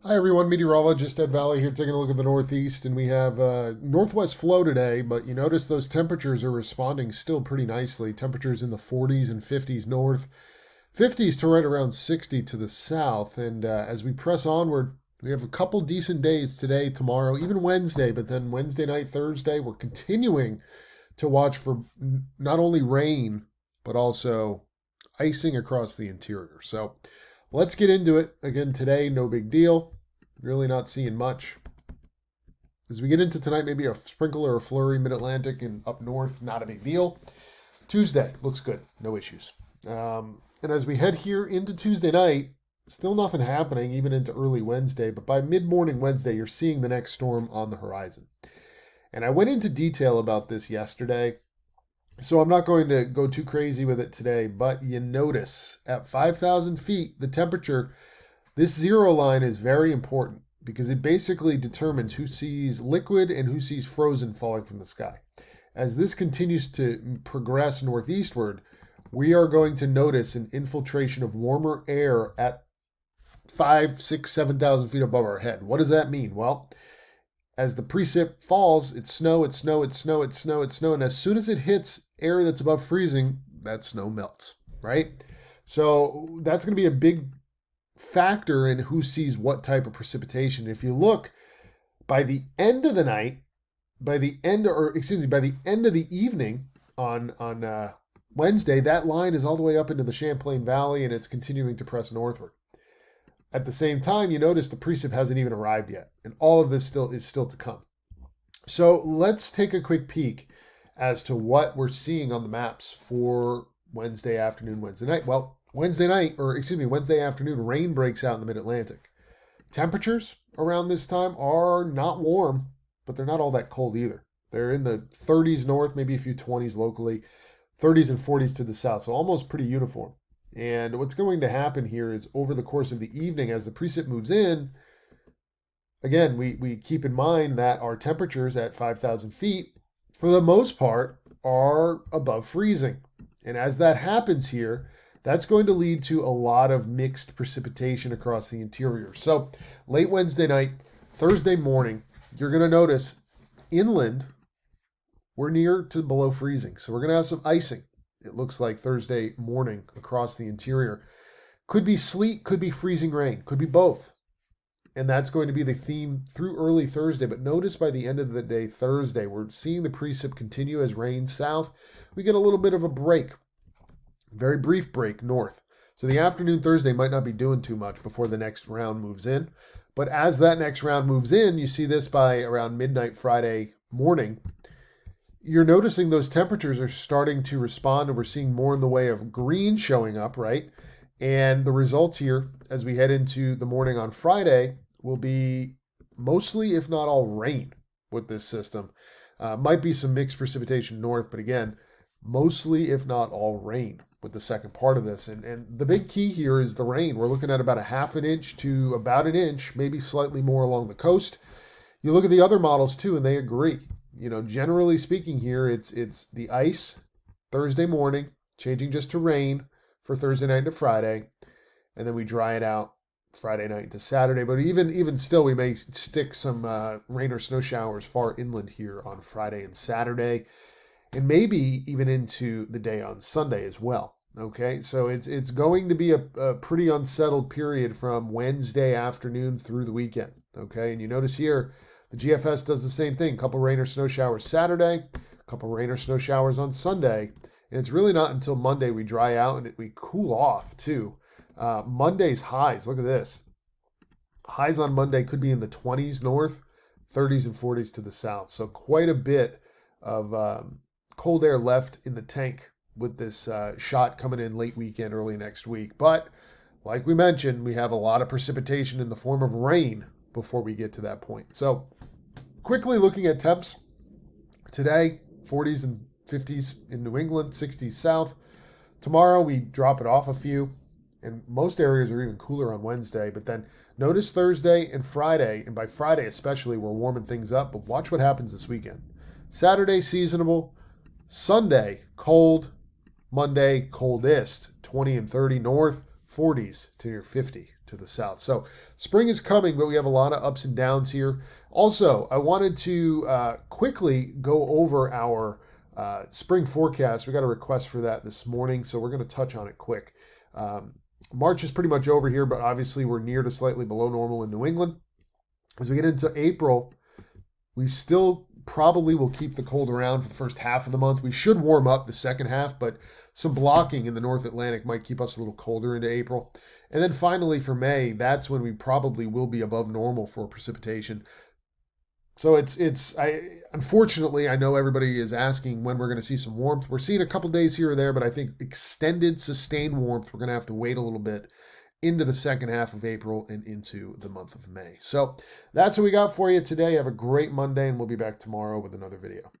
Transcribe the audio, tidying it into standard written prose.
Hi everyone, meteorologist Ed Valley here taking a look at the Northeast, and we have northwest flow today, but you notice those temperatures are responding still pretty nicely. Temperatures in the 40s and 50s north, 50s to right around 60 to the south, and as we press onward, we have a couple decent days today, tomorrow, even Wednesday, but then Wednesday night, Thursday, we're continuing to watch for not only rain, but also icing across the interior. So let's get into it. Again, today, no big deal. Really not seeing much. As we get into tonight, maybe a sprinkle or a flurry mid Atlantic and up north, not a big deal. Tuesday looks good, no issues. And as we head here into Tuesday night, still nothing happening, even into early Wednesday. But by mid morning Wednesday, you're seeing the next storm on the horizon. And I went into detail about this yesterday, so I'm not going to go too crazy with it today. But you notice at 5,000 feet, the temperature, this zero line is very important because it basically determines who sees liquid and who sees frozen falling from the sky. As this continues to progress northeastward, we are going to notice an infiltration of warmer air at 5, 6, 7,000 feet above our head. What does that mean? Well, as the precip falls, it's snow, it's snow, it's snow, it's snow, it's snow, and as soon as it hits air that's above freezing, that snow melts, right? So that's going to be a big factor in who sees what type of precipitation. If you look by the end of the night, by the end of the evening on Wednesday, that line is all the way up into the Champlain Valley and it's continuing to press northward. At the same time, you notice the precip hasn't even arrived yet, and all of this is still to come. So let's take a quick peek as to what we're seeing on the maps for Wednesday afternoon, Wednesday night. Well, Wednesday afternoon, rain breaks out in the mid-Atlantic. Temperatures around this time are not warm, but they're not all that cold either. They're in the 30s north, maybe a few 20s locally, 30s and 40s to the south, so almost pretty uniform. And what's going to happen here is over the course of the evening, as the precip moves in, again, we keep in mind that our temperatures at 5,000 feet, for the most part, are above freezing. And as that happens here, that's going to lead to a lot of mixed precipitation across the interior. So late Wednesday night, Thursday morning, you're going to notice inland, we're near to below freezing. So we're going to have some icing. It looks like Thursday morning across the interior. Could be sleet, could be freezing rain, could be both. And that's going to be the theme through early Thursday. But notice by the end of the day, Thursday, we're seeing the precip continue as rain south. We get a little bit of a break, very brief break north. So the afternoon Thursday might not be doing too much before the next round moves in. But as that next round moves in, you see this by around midnight Friday morning, you're noticing those temperatures are starting to respond, and we're seeing more in the way of green showing up, right? And the results here, as we head into the morning on Friday, will be mostly, if not all, rain with this system. Might be some mixed precipitation north, but again, mostly, if not all, rain with the second part of this. And the big key here is the rain. We're looking at about a half an inch to about an inch, maybe slightly more along the coast. You look at the other models too, and they agree. Generally speaking here, it's the ice Thursday morning, changing just to rain for Thursday night to Friday, and then we dry it out Friday night to Saturday. But even still, we may stick some rain or snow showers far inland here on Friday and Saturday, and maybe even into the day on Sunday as well. Okay, so it's going to be a pretty unsettled period from Wednesday afternoon through the weekend. Okay, and you notice here, the GFS does the same thing. A couple rain or snow showers Saturday, a couple rain or snow showers on Sunday. And it's really not until Monday we dry out and we cool off too. Monday's highs, look at this. Highs on Monday could be in the 20s north, 30s and 40s to the south. So quite a bit of cold air left in the tank with this shot coming in late weekend, early next week. But like we mentioned, we have a lot of precipitation in the form of rain before we get to that point. So quickly looking at temps today, 40s and 50s in New England, 60s south. Tomorrow we drop it off a few, and most areas are even cooler on Wednesday. But then notice Thursday and Friday, and by Friday especially, we're warming things up. But watch what happens this weekend. Saturday, seasonable. Sunday, cold. Monday, coldest, 20 and 30 north, 40s to near 50 to the south. So spring is coming, but we have a lot of ups and downs here. Also, I wanted to quickly go over our spring forecast. We got a request for that this morning, so we're going to touch on it quick. March is pretty much over here, but obviously we're near to slightly below normal in New England. As we get into April, we still probably will keep the cold around for the first half of the month. We should warm up the second half, but some blocking in the North Atlantic might keep us a little colder into April. And then finally for May, that's when we probably will be above normal for precipitation. So unfortunately, I know everybody is asking when we're going to see some warmth. We're seeing a couple days here or there, but I think extended, sustained warmth, we're going to have to wait a little bit into the second half of April and into the month of May. So that's what we got for you today. Have a great Monday, and we'll be back tomorrow with another video.